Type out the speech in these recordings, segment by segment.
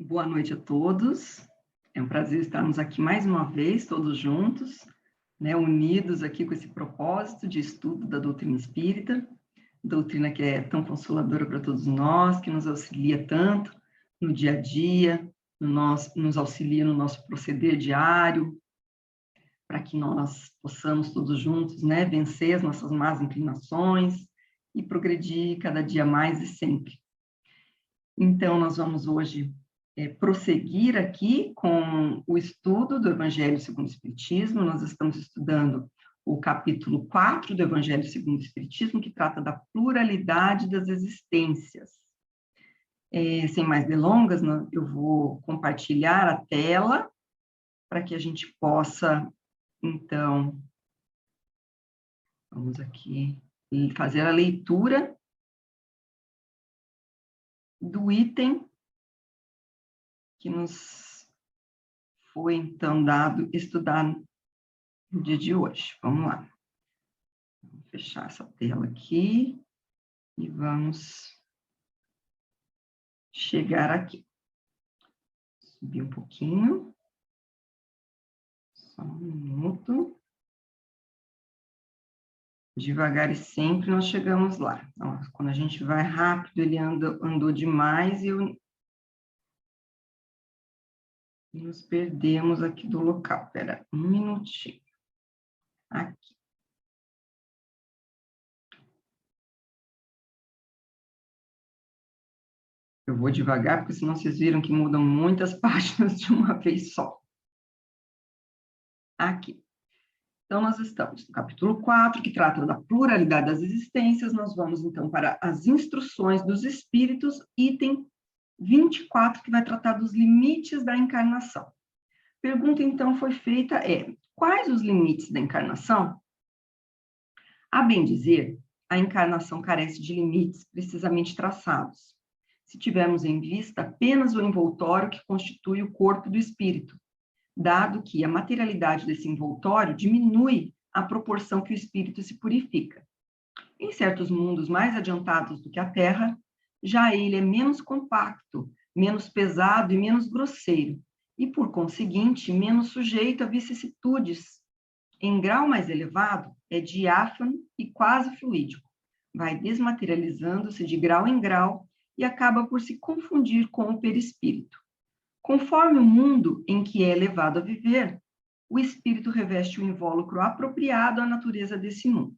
Boa noite a todos. É um prazer estarmos aqui mais uma vez, todos juntos, unidos aqui com esse propósito de estudo da doutrina espírita, doutrina que é tão consoladora para todos nós, que nos auxilia tanto no dia a dia, nos auxilia no nosso proceder diário, para que nós possamos todos juntos, vencer as nossas más inclinações e progredir cada dia mais e sempre. Então, nós vamos hoje prosseguir aqui com o estudo do Evangelho segundo o Espiritismo. Nós estamos estudando o capítulo 4 do Evangelho segundo o Espiritismo, que trata da pluralidade das existências. Sem mais delongas, eu vou compartilhar a tela para que a gente possa, então, vamos aqui fazer a leitura do item que nos foi, então, dado estudar no dia de hoje. Vamos lá. Vou fechar essa tela aqui e vamos chegar aqui. Subir um pouquinho. Só um minuto. Devagar e sempre nós chegamos lá. Então, quando a gente vai rápido, ele andou demais e nos perdemos aqui do local. Espera um minutinho. Aqui. Eu vou devagar, porque senão vocês viram que mudam muitas páginas de uma vez só. Aqui. Então, nós estamos no capítulo 4, que trata da pluralidade das existências. Nós vamos, então, para as instruções dos espíritos, item 24, que vai tratar dos limites da encarnação. Pergunta, então, foi feita quais os limites da encarnação? A bem dizer, a encarnação carece de limites precisamente traçados, se tivermos em vista apenas o envoltório que constitui o corpo do espírito, dado que a materialidade desse envoltório diminui à proporção que o espírito se purifica. Em certos mundos mais adiantados do que a Terra, já ele é menos compacto, menos pesado e menos grosseiro, e, por conseguinte, menos sujeito a vicissitudes. Em grau mais elevado, é diáfano e quase fluídico, vai desmaterializando-se de grau em grau e acaba por se confundir com o perispírito. Conforme o mundo em que é levado a viver, o espírito reveste o invólucro apropriado à natureza desse mundo.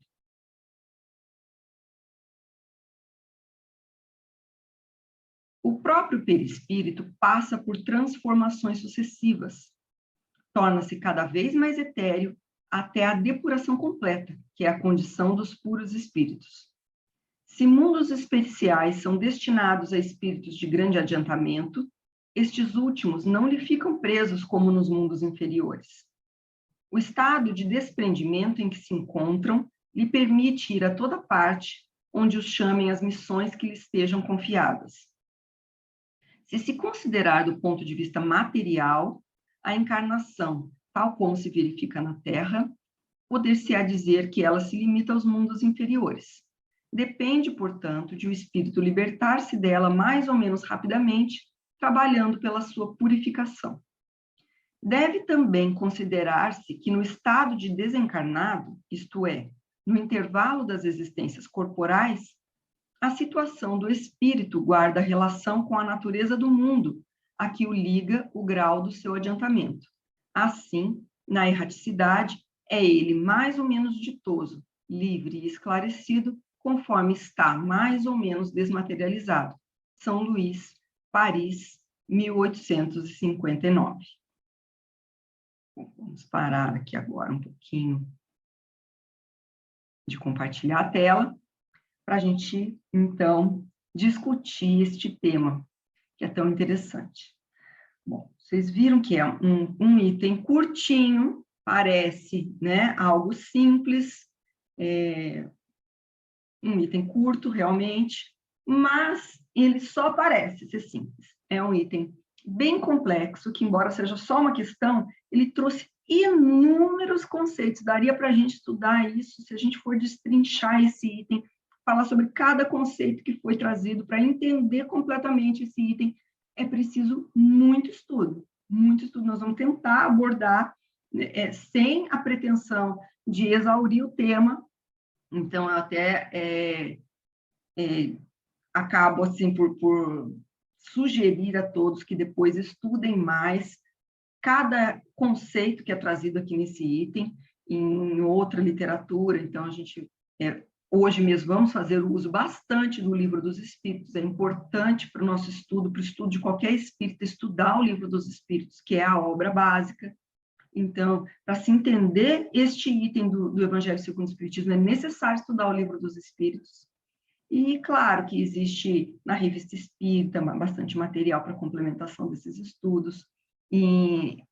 O próprio perispírito passa por transformações sucessivas, torna-se cada vez mais etéreo até a depuração completa, que é a condição dos puros espíritos. Se mundos especiais são destinados a espíritos de grande adiantamento, estes últimos não lhe ficam presos como nos mundos inferiores. O estado de desprendimento em que se encontram lhe permite ir a toda parte onde os chamem as missões que lhe estejam confiadas. Se se considerar do ponto de vista material, a encarnação, tal como se verifica na Terra, poder-se-á dizer que ela se limita aos mundos inferiores. Depende, portanto, de o espírito libertar-se dela mais ou menos rapidamente, trabalhando pela sua purificação. Deve também considerar-se que no estado de desencarnado, isto é, no intervalo das existências corporais, a situação do espírito guarda relação com a natureza do mundo, a que o liga o grau do seu adiantamento. Assim, na erraticidade, é ele mais ou menos ditoso, livre e esclarecido, conforme está mais ou menos desmaterializado. São Luís, Paris, 1859. Vamos parar aqui agora um pouquinho de compartilhar a tela, para a gente, então, discutir este tema, que é tão interessante. Bom, vocês viram que é um item curtinho, parece, algo simples, um item curto, realmente, mas ele só parece ser simples. É um item bem complexo, que, embora seja só uma questão, ele trouxe inúmeros conceitos. Daria para a gente estudar isso, se a gente for destrinchar esse item, falar sobre cada conceito que foi trazido para entender completamente esse item. é preciso muito estudo, muito estudo. Nós vamos tentar abordar sem a pretensão de exaurir o tema. Então, eu até acabo assim por sugerir a todos que depois estudem mais cada conceito que é trazido aqui nesse item, em outra literatura. Então, a gente, hoje mesmo, vamos fazer uso bastante do Livro dos Espíritos. É importante para o nosso estudo, para o estudo de qualquer espírita, estudar o Livro dos Espíritos, que é a obra básica. Então, para se entender este item do Evangelho segundo o Espiritismo, é necessário estudar o Livro dos Espíritos. E, claro, que existe na Revista Espírita bastante material para complementação desses estudos. Em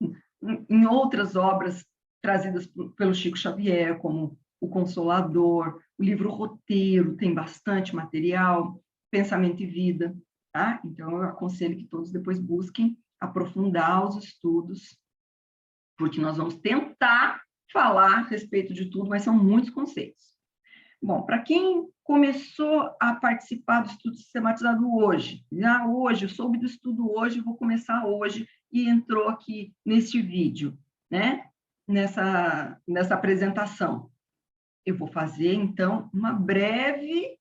outras obras trazidas pelo Chico Xavier, como O Consolador, o livro Roteiro, tem bastante material, Pensamento e Vida, tá? Então, eu aconselho que todos depois busquem aprofundar os estudos, porque nós vamos tentar falar a respeito de tudo, mas são muitos conceitos. Bom, para quem começou a participar do estudo sistematizado hoje, hoje, eu soube do estudo hoje, vou começar hoje, e entrou aqui neste vídeo, né? Nessa apresentação. Eu vou fazer, então, uma breve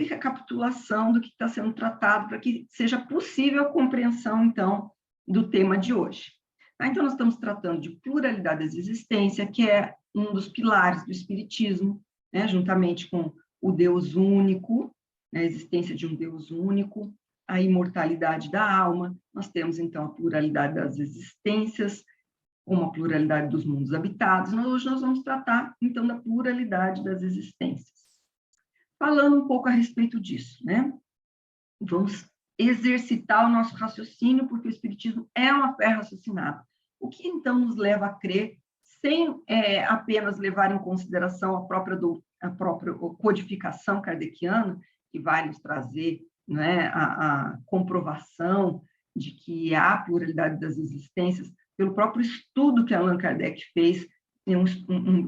recapitulação do que está sendo tratado, para que seja possível a compreensão, então, do tema de hoje. Então, nós estamos tratando de pluralidade da existência, que é um dos pilares do Espiritismo, né, juntamente com o Deus único, a existência de um Deus único, a imortalidade da alma. Nós temos, então, a pluralidade das existências, como a pluralidade dos mundos habitados. Hoje nós vamos tratar, então, da pluralidade das existências. Falando um pouco a respeito disso, né? Vamos exercitar o nosso raciocínio, porque o Espiritismo é uma fé raciocinada. O que, então, nos leva a crer, sem apenas levar em consideração a própria codificação kardeciana, que vai nos trazer, né, a comprovação de que há pluralidade das existências, pelo próprio estudo que Allan Kardec fez,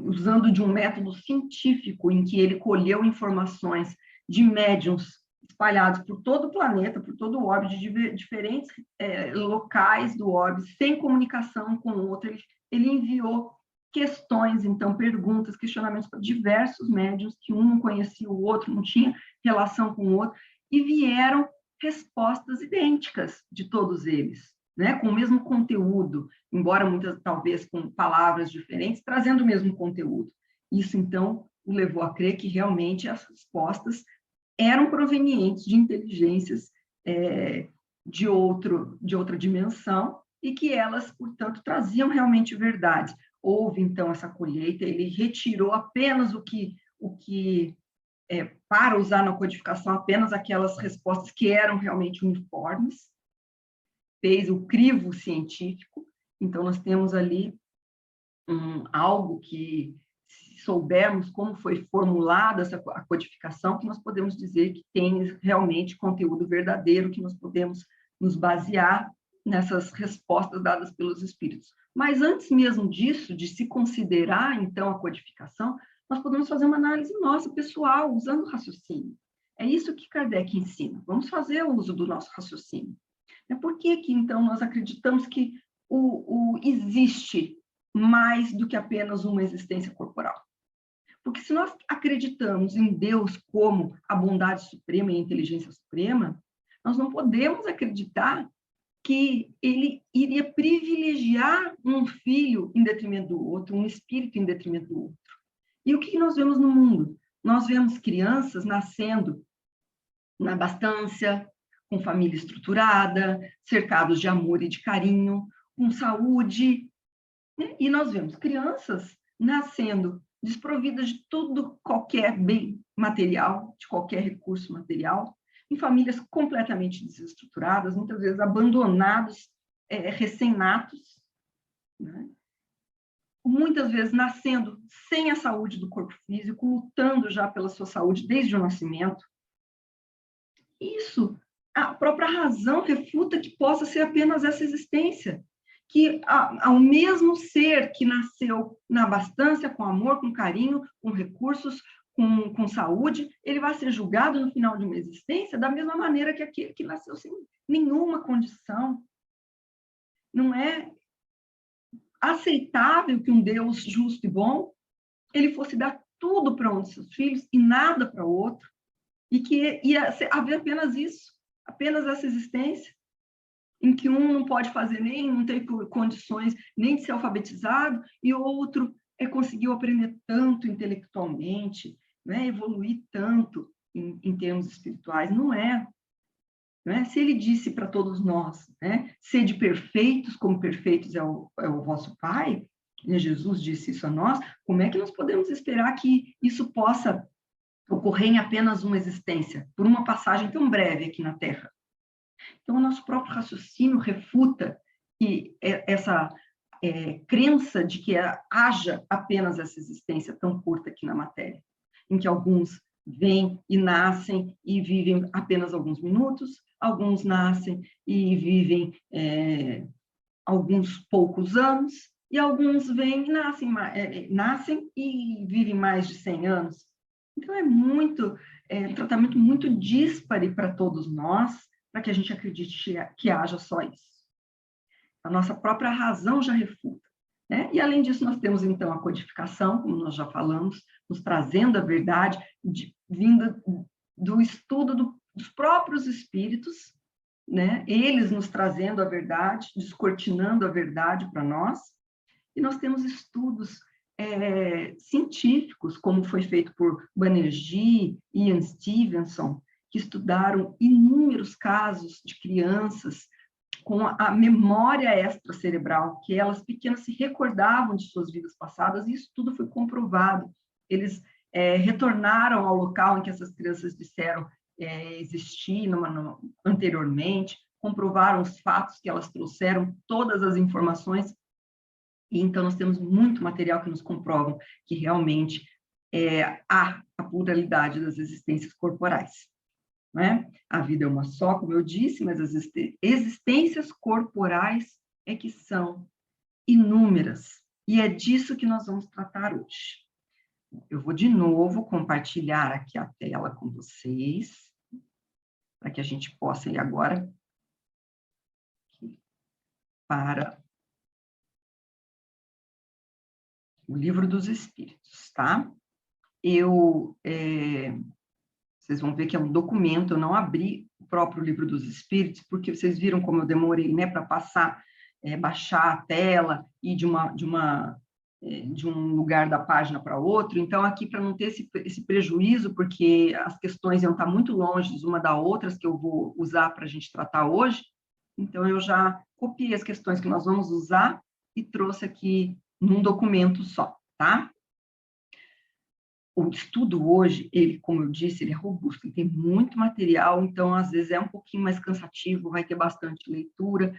usando de um método científico, em que ele colheu informações de médiuns espalhados por todo o planeta, por todo o orbe, de diferentes locais do orbe, sem comunicação com o outro. Ele enviou questões, então, perguntas, questionamentos para diversos médiuns, que um não conhecia o outro, não tinha relação com o outro, e vieram respostas idênticas de todos eles, né? Com o mesmo conteúdo, embora muitas, talvez, com palavras diferentes, trazendo o mesmo conteúdo. Isso, então, o levou a crer que realmente as respostas eram provenientes de inteligências de outra dimensão, e que elas, portanto, traziam realmente verdade. Houve, então, essa colheita, ele retirou apenas para usar na codificação, apenas aquelas respostas que eram realmente uniformes, fez o crivo científico. Então, nós temos ali algo que, se soubermos como foi formulada a codificação, que nós podemos dizer que tem realmente conteúdo verdadeiro, que nós podemos nos basear nessas respostas dadas pelos espíritos. Mas antes mesmo disso, de se considerar, então, a codificação, nós podemos fazer uma análise nossa, pessoal, usando o raciocínio. É isso que Kardec ensina. Vamos fazer o uso do nosso raciocínio. Por que, então, nós acreditamos que existe mais do que apenas uma existência corporal? Porque se nós acreditamos em Deus como a bondade suprema e a inteligência suprema, nós não podemos acreditar que ele iria privilegiar um filho em detrimento do outro, um espírito em detrimento do outro. E o que nós vemos no mundo? Nós vemos crianças nascendo na abastância, com família estruturada, cercados de amor e de carinho, com saúde, né? E nós vemos crianças nascendo desprovidas de tudo, qualquer bem material, de qualquer recurso material, em famílias completamente desestruturadas, muitas vezes abandonados, recém-natos, né? Muitas vezes nascendo sem a saúde do corpo físico, lutando já pela sua saúde desde o nascimento. Isso, a própria razão refuta que possa ser apenas essa existência, que ao mesmo ser que nasceu na abastância, com amor, com carinho, com recursos, com saúde, ele vai ser julgado no final de uma existência da mesma maneira que aquele que nasceu sem nenhuma condição. Não é aceitável que um Deus justo e bom, ele fosse dar tudo para um de seus filhos e nada para o outro, e que ia haver apenas isso, apenas essa existência, em que um não pode fazer nem, não tem condições nem de ser alfabetizado, e o outro conseguiu aprender tanto intelectualmente, né, evoluir tanto em termos espirituais. Não é. Se ele disse para todos nós, né, sede perfeitos, como perfeitos é o vosso Pai, e Jesus disse isso a nós, como é que nós podemos esperar que isso possa ocorrer em apenas uma existência, por uma passagem tão breve aqui na Terra? Então, o nosso próprio raciocínio refuta que essa crença de que haja apenas essa existência tão curta aqui na matéria, em que alguns vêm e nascem e vivem apenas alguns minutos, alguns nascem e vivem alguns poucos anos, e alguns vêm e nascem e vivem mais de 100 anos. Então, um tratamento muito díspare para todos nós, para que a gente acredite que haja só isso. A nossa própria razão já refuta, né? E, além disso, nós temos, então, a codificação, como nós já falamos, nos trazendo a verdade, vinda do estudo dos próprios espíritos, né? Eles nos trazendo a verdade, descortinando a verdade para nós. E nós temos estudos científicos, como foi feito por Banerjee e Ian Stevenson, que estudaram inúmeros casos de crianças com a memória extracerebral, que elas pequenas se recordavam de suas vidas passadas, e isso tudo foi comprovado. Eles retornaram ao local em que essas crianças disseram existir anteriormente, comprovaram os fatos que elas trouxeram, todas as informações, e então nós temos muito material que nos comprovam que realmente há a pluralidade das existências corporais. Não é? A vida é uma só, como eu disse, mas as existências corporais é que são inúmeras, e é disso que nós vamos tratar hoje. Eu vou de novo compartilhar aqui a tela com vocês, para que a gente possa ir agora para o Livro dos Espíritos, tá? Vocês vão ver que é um documento, eu não abri o próprio Livro dos Espíritos, porque vocês viram como eu demorei, né, para baixar a tela e de um lugar da página para outro. Então, aqui, para não ter esse prejuízo, porque as questões iam estar muito longe uma da outra, que eu vou usar para a gente tratar hoje, então eu já copiei as questões que nós vamos usar e trouxe aqui num documento só, tá? O estudo hoje, ele, como eu disse, ele é robusto, ele tem muito material, então, às vezes, é um pouquinho mais cansativo, vai ter bastante leitura,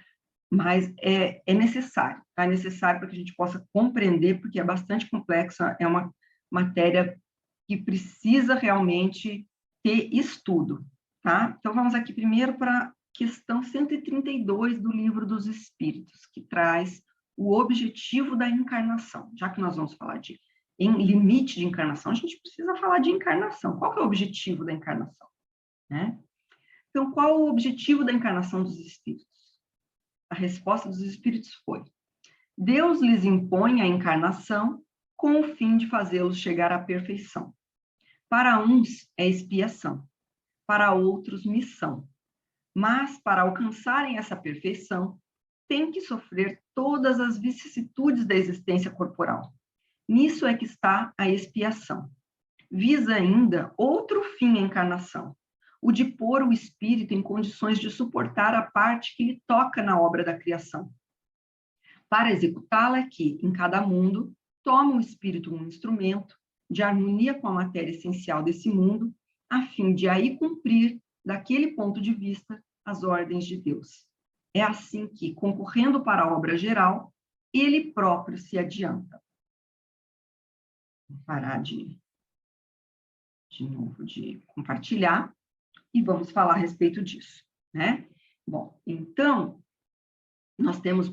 mas é necessário, tá? É necessário para que a gente possa compreender, porque é bastante complexa, é uma matéria que precisa realmente ter estudo, tá? Então, vamos aqui primeiro para a questão 132 do Livro dos Espíritos, que traz o objetivo da encarnação. Já que nós vamos falar em limite de encarnação, a gente precisa falar de encarnação. Qual que é o objetivo da encarnação, né? Então, qual o objetivo da encarnação dos espíritos? A resposta dos espíritos foi: Deus lhes impõe a encarnação com o fim de fazê-los chegar à perfeição. Para uns é expiação, para outros missão. Mas, para alcançarem essa perfeição, têm que sofrer todas as vicissitudes da existência corporal. Nisso é que está a expiação. Visa ainda outro fim a encarnação, o de pôr o espírito em condições de suportar a parte que lhe toca na obra da criação. Para executá-la é que, em cada mundo, toma o espírito um instrumento de harmonia com a matéria essencial desse mundo, a fim de aí cumprir, daquele ponto de vista, as ordens de Deus. É assim que, concorrendo para a obra geral, ele próprio se adianta. Vou parar de novo de compartilhar e vamos falar a respeito disso, né? Bom, então, nós temos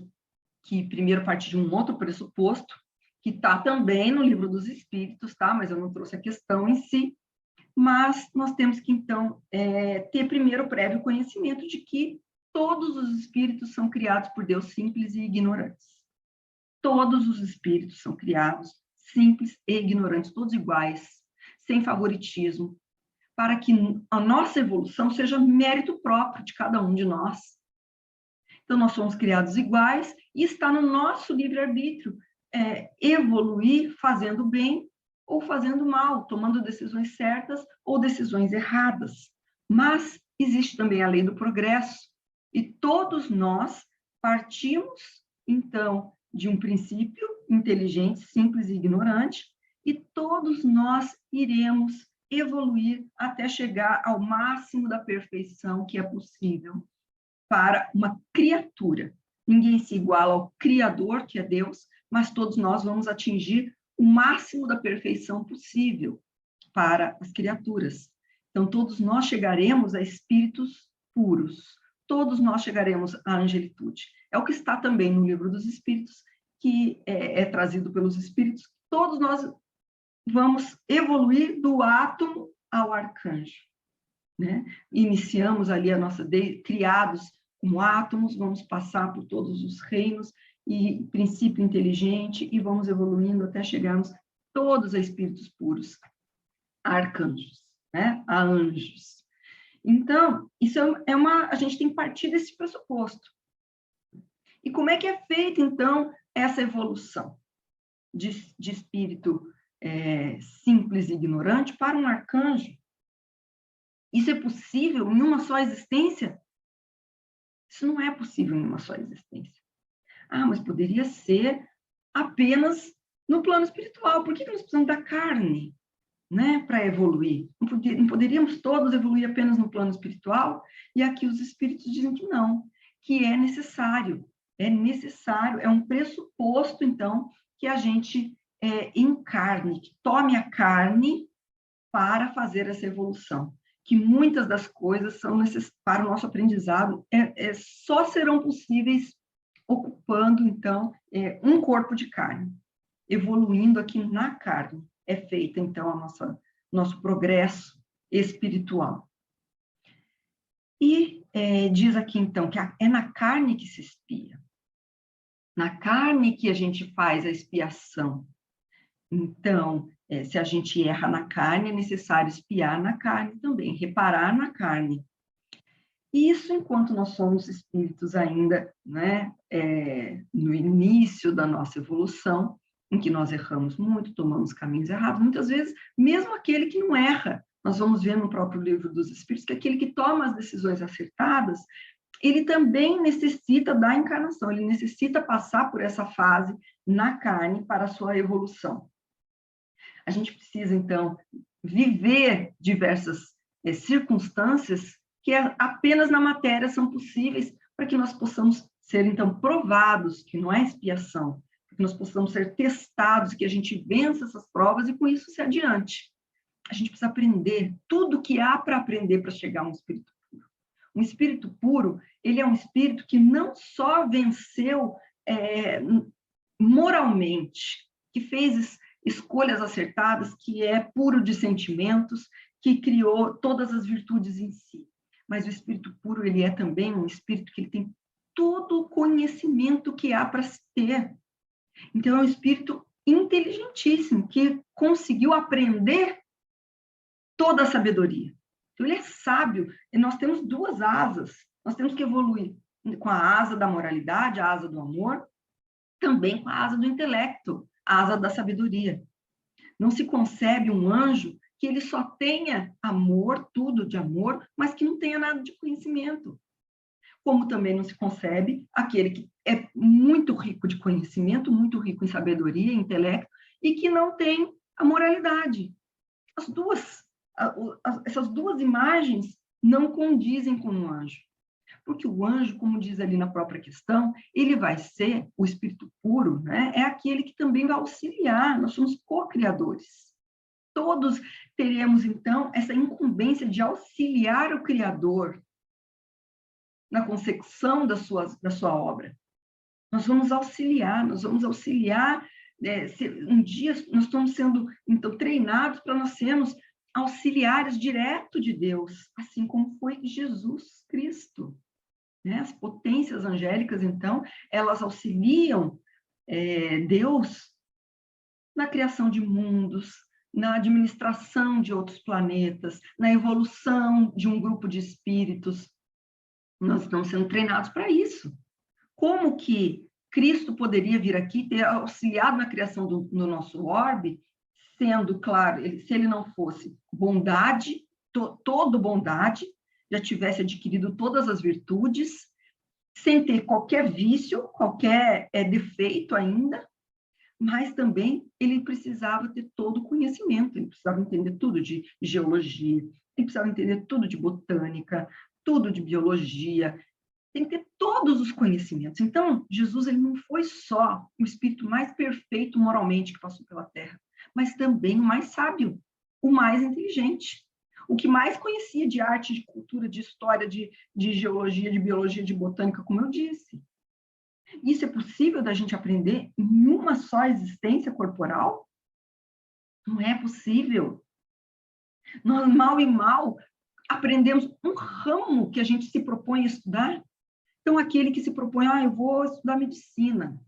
que primeiro partir de um outro pressuposto, que está também no Livro dos Espíritos, tá? Mas eu não trouxe a questão em si. Mas nós temos que, então, ter primeiro o prévio conhecimento de que todos os espíritos são criados por Deus simples e ignorantes. Todos os espíritos são criados simples e ignorantes, todos iguais, sem favoritismo, para que a nossa evolução seja mérito próprio de cada um de nós. Então, nós somos criados iguais e está no nosso livre-arbítrio evoluir fazendo bem ou fazendo mal, tomando decisões certas ou decisões erradas. Mas existe também a lei do progresso, e todos nós partimos, então, de um princípio inteligente, simples e ignorante, e todos nós iremos evoluir até chegar ao máximo da perfeição que é possível para uma criatura. Ninguém se iguala ao Criador, que é Deus, mas todos nós vamos atingir o máximo da perfeição possível para as criaturas. Então, todos nós chegaremos a espíritos puros, todos nós chegaremos à angelitude. É o que está também no Livro dos Espíritos, que é trazido pelos Espíritos. Todos nós vamos evoluir do átomo ao arcanjo, né? Iniciamos ali a nossa... criados como átomos, vamos passar por todos os reinos, e princípio inteligente, e vamos evoluindo até chegarmos todos a espíritos puros, a arcanjos, né? A anjos. Então, isso a gente tem que partir desse pressuposto. E como é que é feita, então, essa evolução de espírito simples e ignorante para um arcanjo? Isso é possível em uma só existência? Isso não é possível em uma só existência. Ah, mas poderia ser apenas no plano espiritual. Por que nós precisamos da carne, né, para evoluir? Não poderíamos todos evoluir apenas no plano espiritual? E aqui os espíritos dizem que não, que é necessário, é um pressuposto, então, que a gente encarne, que tome a carne para fazer essa evolução. Que muitas das coisas são necessárias para o nosso aprendizado, só serão possíveis ocupando, então, um corpo de carne, evoluindo aqui na carne. É feita, então, nosso progresso espiritual. E diz aqui, então, que é na carne que se expia. Na carne que a gente faz a expiação. Então, se a gente erra na carne, é necessário expiar na carne também, reparar na carne. Isso enquanto nós somos espíritos ainda, né, no início da nossa evolução, em que nós erramos muito, tomamos caminhos errados. Muitas vezes, mesmo aquele que não erra, nós vamos ver no próprio Livro dos Espíritos que aquele que toma as decisões acertadas, ele também necessita da encarnação, ele necessita passar por essa fase na carne para a sua evolução. A gente precisa, então, viver diversas circunstâncias que apenas na matéria são possíveis para que nós possamos ser, então, provados, que não é expiação, para que nós possamos ser testados, que a gente vença essas provas e, com isso, se adiante. A gente precisa aprender tudo que há para aprender para chegar a um espírito puro. Um espírito puro, ele é um espírito que não só venceu moralmente, que fez escolhas acertadas, que é puro de sentimentos, que criou todas as virtudes em si. Mas o espírito puro, ele é também um espírito que ele tem todo o conhecimento que há para se ter. Então, é um espírito inteligentíssimo, que conseguiu aprender toda a sabedoria. Então, ele é sábio, e nós temos duas asas, nós temos que evoluir com a asa da moralidade, a asa do amor, também com a asa do intelecto, a asa da sabedoria. Não se concebe um anjo que ele só tenha amor, tudo de amor, mas que não tenha nada de conhecimento. Como também não se concebe aquele que é muito rico de conhecimento, muito rico em sabedoria, intelecto, e que não tem a moralidade. Essas duas imagens não condizem com um anjo. Porque o anjo, como diz ali na própria questão, ele vai ser, o espírito puro, né? É aquele que também vai auxiliar, nós somos co-criadores. Todos teremos, então, essa incumbência de auxiliar o Criador na consecução da sua obra. Nós vamos auxiliar Um dia nós estamos sendo, então, treinados para nós sermos auxiliares direto de Deus, assim como foi Jesus Cristo. Né? As potências angélicas, então, elas auxiliam Deus na criação de mundos, na administração de outros planetas, na evolução de um grupo de espíritos. Nós estamos sendo treinados para isso. Como que Cristo poderia vir aqui ter auxiliado na criação do nosso orbe, sendo, claro, se ele não fosse bondade, todo bondade, já tivesse adquirido todas as virtudes, sem ter qualquer vício, qualquer defeito ainda, mas também ele precisava ter todo o conhecimento, ele precisava entender tudo de geologia, ele precisava entender tudo de botânica, tudo de biologia, tem que ter todos os conhecimentos. Então, Jesus ele não foi só o espírito mais perfeito moralmente que passou pela Terra, mas também o mais sábio, o mais inteligente, o que mais conhecia de arte, de cultura, de história, de geologia, de biologia, de botânica, como eu disse. Isso é possível da gente aprender em uma só existência corporal? Não é possível. Nós, mal e mal, aprendemos um ramo que a gente se propõe a estudar. Então, aquele que se propõe, eu vou estudar medicina,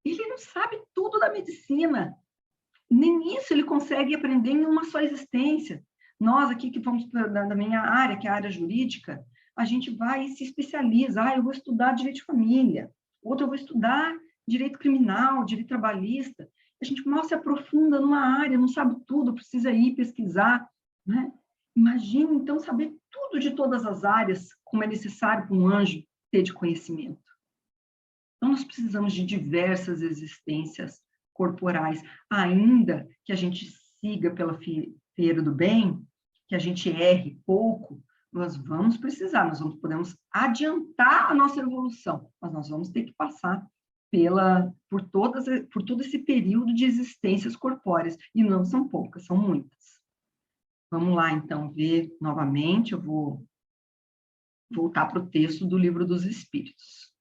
ele não sabe tudo da medicina. Nem isso ele consegue aprender em uma só existência. Nós aqui que vamos da minha área, que é a área jurídica, a gente vai e se especializa. Eu vou estudar direito de família, outro eu vou estudar direito criminal, direito trabalhista. A gente mal se aprofunda numa área, não sabe tudo, precisa ir pesquisar, né? Imagina, então, saber tudo de todas as áreas, como é necessário para um anjo ter de conhecimento. Então, nós precisamos de diversas existências corporais, ainda que a gente siga pela feira do bem, que a gente erre pouco, nós vamos precisar, podemos adiantar a nossa evolução, mas nós vamos ter que passar por todo esse período de existências corpóreas, e não são poucas, são muitas. Vamos lá, então, ver novamente, eu vou voltar para o texto do Livro dos Espíritos.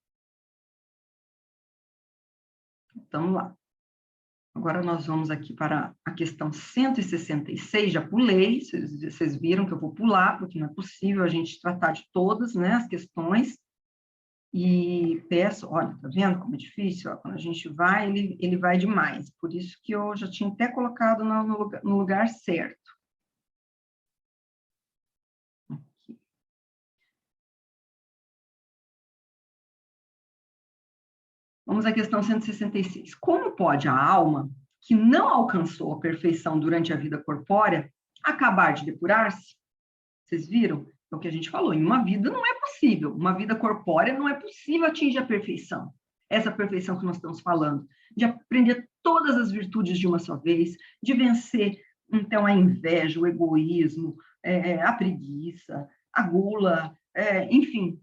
Então, lá. Agora nós vamos aqui para a questão 166, já pulei, vocês viram que eu vou pular, porque não é possível a gente tratar de todas, né, as questões, e peço, olha, tá vendo como é difícil? Ó, quando a gente vai, ele vai demais, por isso que eu já tinha até colocado no lugar certo. Aqui. Vamos à questão 166. Como pode a alma, que não alcançou a perfeição durante a vida corpórea, acabar de depurar-se? Vocês viram? É o que a gente falou, em uma vida não é possível, uma vida corpórea não é possível atingir a perfeição. Essa perfeição que nós estamos falando, de aprender todas as virtudes de uma só vez, de vencer, então, a inveja, o egoísmo, a preguiça, a gula, enfim,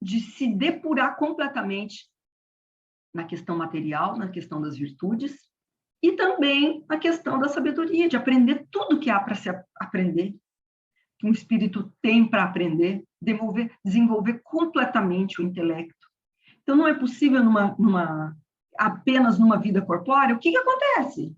de se depurar completamente na questão material, na questão das virtudes, e também na questão da sabedoria, de aprender tudo que há para se aprender, que um espírito tem para aprender, desenvolver completamente o intelecto. Então, não é possível apenas numa vida corpórea. O que acontece?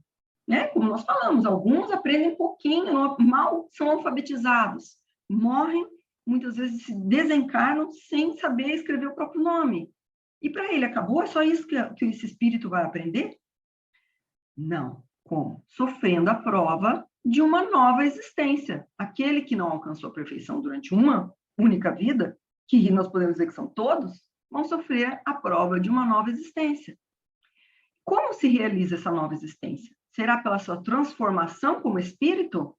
Né? Como nós falamos, alguns aprendem pouquinho, mal são alfabetizados, morrem, muitas vezes se desencarnam sem saber escrever o próprio nome. E para ele acabou? É só isso que esse espírito vai aprender? Não. Como? Sofrendo a prova de uma nova existência. Aquele que não alcançou a perfeição durante uma única vida, que nós podemos dizer que são todos, vão sofrer a prova de uma nova existência. Como se realiza essa nova existência? Será pela sua transformação como espírito?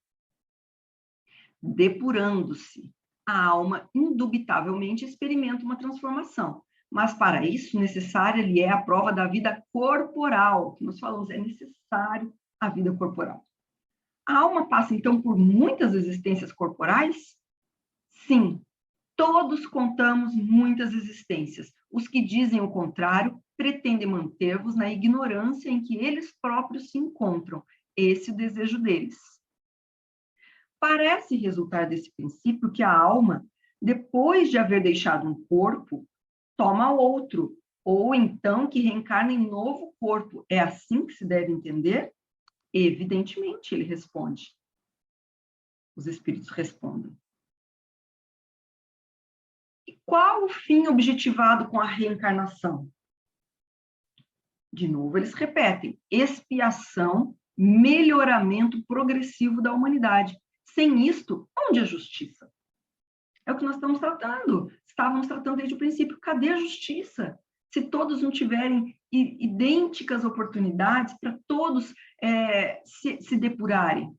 Depurando-se. A alma, indubitavelmente, experimenta uma transformação. Mas, para isso, necessária lhe é a prova da vida corporal, que nós falamos, é necessário a vida corporal. A alma passa, então, por muitas existências corporais? Sim, todos contamos muitas existências. Os que dizem o contrário pretendem manter-vos na ignorância em que eles próprios se encontram. Esse é o desejo deles. Parece resultar desse princípio que a alma, depois de haver deixado um corpo, toma outro, Ou então que reencarna em novo corpo. É assim que se deve entender? Evidentemente, ele responde. Os espíritos respondem. E qual o fim objetivado com a reencarnação? De novo, eles repetem: expiação, melhoramento progressivo da humanidade. Sem isto, onde a justiça? É o que nós estamos tratando desde o princípio. Cadê a justiça? Se todos não tiverem idênticas oportunidades para todos se depurarem.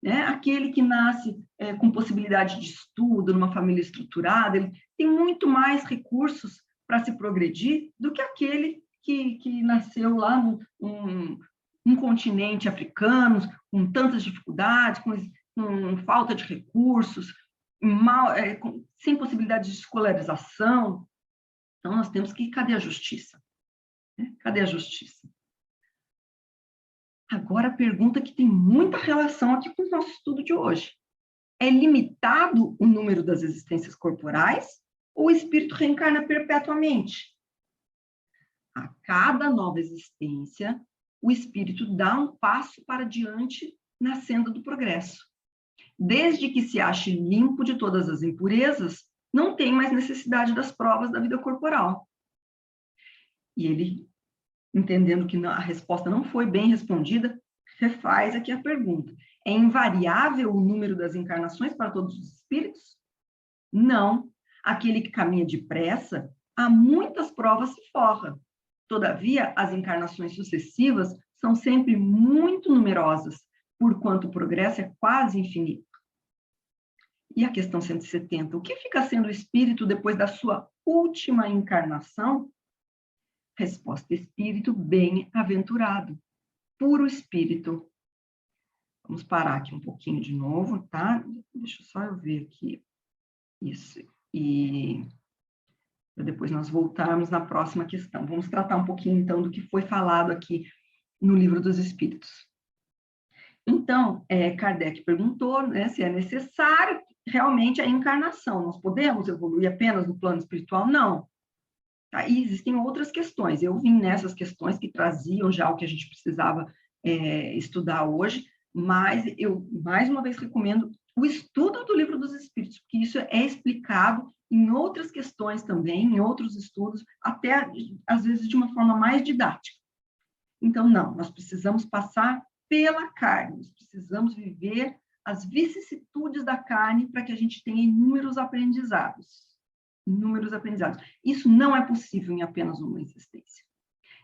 Né? Aquele que nasce com possibilidade de estudo, numa família estruturada, ele tem muito mais recursos para se progredir do que aquele que nasceu lá num continente africano, com tantas dificuldades, com falta de recursos, sem possibilidade de escolarização. Então, nós temos que... Cadê a justiça? Cadê a justiça? Agora, a pergunta que tem muita relação aqui com o nosso estudo de hoje. É limitado o número das existências corporais ou o espírito reencarna perpetuamente? A cada nova existência, o espírito dá um passo para diante na senda do progresso. Desde que se ache limpo de todas as impurezas, não tem mais necessidade das provas da vida corporal. E ele, entendendo que a resposta não foi bem respondida, refaz aqui a pergunta. É invariável o número das encarnações para todos os espíritos? Não. Aquele que caminha depressa, há muitas provas se forra. Todavia, as encarnações sucessivas são sempre muito numerosas, porquanto o progresso é quase infinito. E a questão 170, o que fica sendo o espírito depois da sua última encarnação? Resposta: espírito bem-aventurado, puro espírito. Vamos parar aqui um pouquinho de novo, tá? Deixa só eu ver aqui isso. E depois nós voltarmos na próxima questão. Vamos tratar um pouquinho, então, do que foi falado aqui no Livro dos Espíritos. Então, Kardec perguntou, né, se é necessário realmente a encarnação. Nós podemos evoluir apenas no plano espiritual? Não. Tá? E existem outras questões. Eu vim nessas questões que traziam já o que a gente precisava estudar hoje, mas eu, mais uma vez, recomendo o estudo do Livro dos Espíritos, porque isso é explicado em outras questões também, em outros estudos, até, às vezes, de uma forma mais didática. Então, não, nós precisamos passar pela carne, nós precisamos viver as vicissitudes da carne para que a gente tenha inúmeros aprendizados. Inúmeros aprendizados. Isso não é possível em apenas uma existência.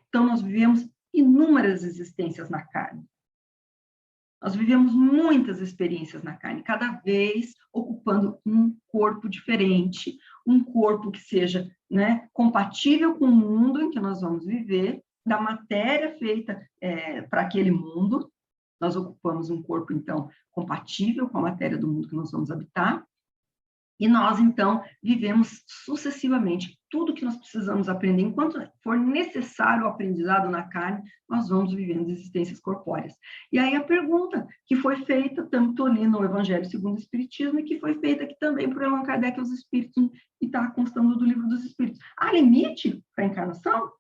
Então, nós vivemos inúmeras existências na carne. Nós vivemos muitas experiências na carne, cada vez ocupando um corpo diferente, um corpo que seja, né, compatível com o mundo em que nós vamos viver, da matéria feita para aquele mundo. Nós ocupamos um corpo, então, compatível com a matéria do mundo que nós vamos habitar. E nós, então, vivemos sucessivamente tudo que nós precisamos aprender. Enquanto for necessário o aprendizado na carne, nós vamos vivendo existências corpóreas. E aí a pergunta que foi feita, tanto ali no Evangelho segundo o Espiritismo, e que foi feita aqui também por Allan Kardec aos Espíritos, e está constando do Livro dos Espíritos. Há limite para a encarnação?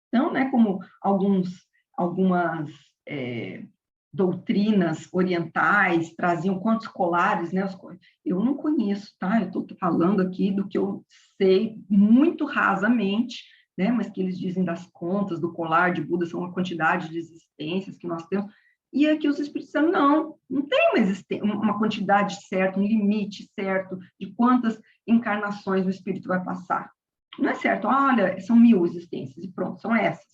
Então, né, como algumas doutrinas orientais traziam contos escolares, né? Eu não conheço, tá? Eu estou falando aqui do que eu sei muito rasamente, né? Mas que eles dizem das contas do colar de Buda, são uma quantidade de existências que nós temos. E aqui os espíritos disseram, não tem uma quantidade certa, um limite certo de quantas encarnações o espírito vai passar. Não é certo, olha, são 1000 existências, e pronto, são essas.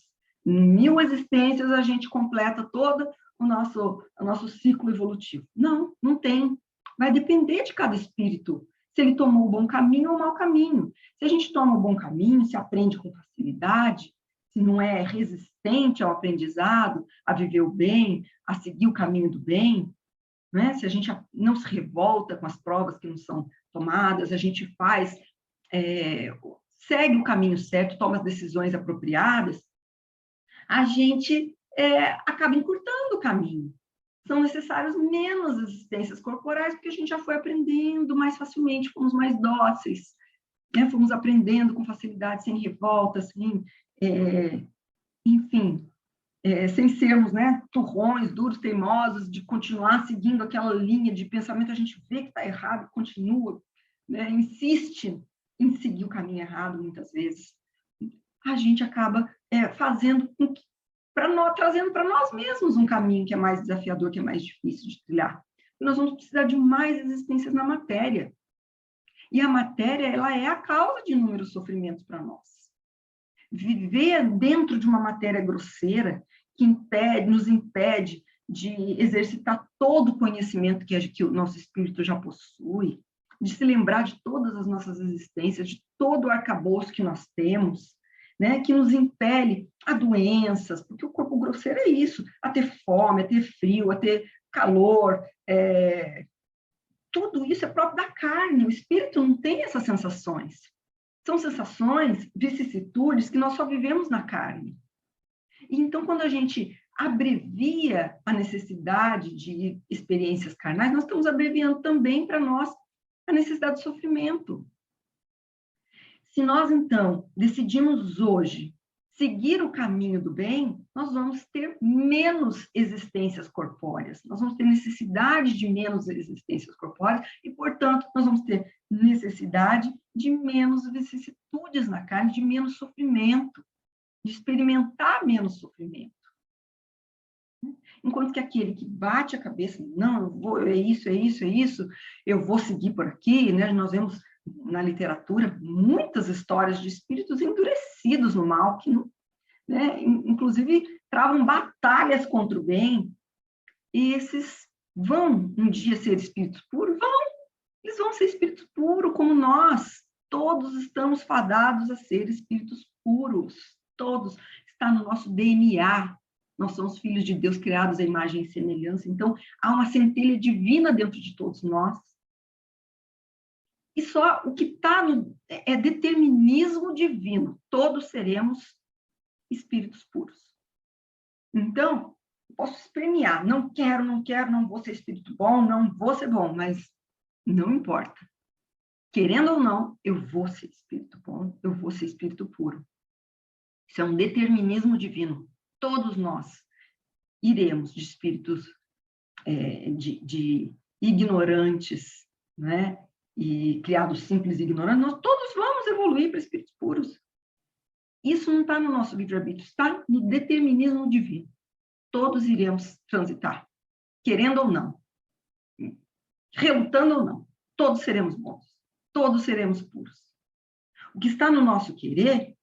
Em 1000 existências a gente completa todo o nosso ciclo evolutivo. Não tem. Vai depender de cada espírito, se ele tomou o bom caminho ou o mau caminho. Se a gente toma o bom caminho, se aprende com facilidade, se não é resistente ao aprendizado, a viver o bem, a seguir o caminho do bem, né? Se a gente não se revolta com as provas que não são tomadas, a gente segue o caminho certo, toma as decisões apropriadas, a gente acaba encurtando o caminho. São necessárias menos existências corporais, porque a gente já foi aprendendo mais facilmente, fomos mais dóceis, né? Fomos aprendendo com facilidade, sem revolta, sem, enfim, sem sermos, né, turrões, duros, teimosos, de continuar seguindo aquela linha de pensamento, a gente vê que está errado, continua, né, insiste em seguir o caminho errado, muitas vezes. A gente acaba fazendo com que, trazendo para nós mesmos um caminho que é mais desafiador, que é mais difícil de trilhar. Nós vamos precisar de mais existências na matéria. E a matéria, ela é a causa de inúmeros sofrimentos para nós. Viver dentro de uma matéria grosseira que nos impede de exercitar todo o conhecimento que o nosso espírito já possui, de se lembrar de todas as nossas existências, de todo o arcabouço que nós temos, né, que nos impele a doenças, porque o corpo grosseiro é isso, a ter fome, a ter frio, a ter calor, tudo isso é próprio da carne, o espírito não tem essas sensações. São sensações, vicissitudes que nós só vivemos na carne. E então, quando a gente abrevia a necessidade de experiências carnais, nós estamos abreviando também para nós a necessidade de sofrimento. Se nós, então, decidimos hoje seguir o caminho do bem, nós vamos ter menos existências corpóreas, nós vamos ter necessidade de menos existências corpóreas e, portanto, nós vamos ter necessidade de menos vicissitudes na carne, de menos sofrimento, de experimentar menos sofrimento. Enquanto que aquele que bate a cabeça, não, eu vou, é isso, eu vou seguir por aqui, né? Nós vemos na literatura muitas histórias de espíritos endurecidos no mal, que, né, inclusive travam batalhas contra o bem, e esses vão um dia ser espíritos puros? Eles vão ser espíritos puros como nós, todos estamos fadados a ser espíritos puros, todos, está no nosso DNA, nós somos filhos de Deus criados à imagem e semelhança, então há uma centelha divina dentro de todos nós. E só o que está é determinismo divino. Todos seremos espíritos puros. Então, posso espremiar. Não quero, não vou ser espírito bom, não vou ser bom, mas não importa. Querendo ou não, eu vou ser espírito bom, eu vou ser espírito puro. Isso é um determinismo divino. Todos nós iremos de espíritos de ignorantes, né? E criados simples e ignorantes, nós todos vamos evoluir para espíritos puros. Isso não está no nosso livre-arbítrio, está no determinismo divino. Todos iremos transitar, querendo ou não, relutando ou não, todos seremos bons, todos seremos puros. O que está no nosso querer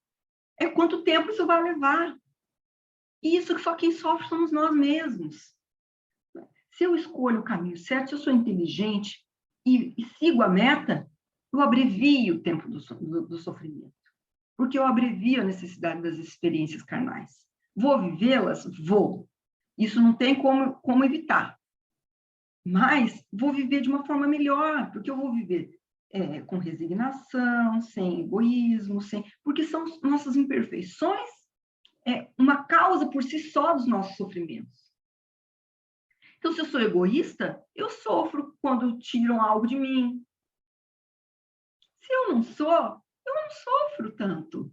é quanto tempo isso vai levar. E isso só quem sofre somos nós mesmos. Se eu escolho o caminho certo, se eu sou inteligente, e sigo a meta, eu abrevio o tempo do sofrimento. Porque eu abrevio a necessidade das experiências carnais. Vou vivê-las? Vou. Isso não tem como evitar. Mas vou viver de uma forma melhor, porque eu vou viver com resignação, sem egoísmo, porque são nossas imperfeições, uma causa por si só dos nossos sofrimentos. Então, se eu sou egoísta, eu sofro quando tiram algo de mim. Se eu não sou, eu não sofro tanto.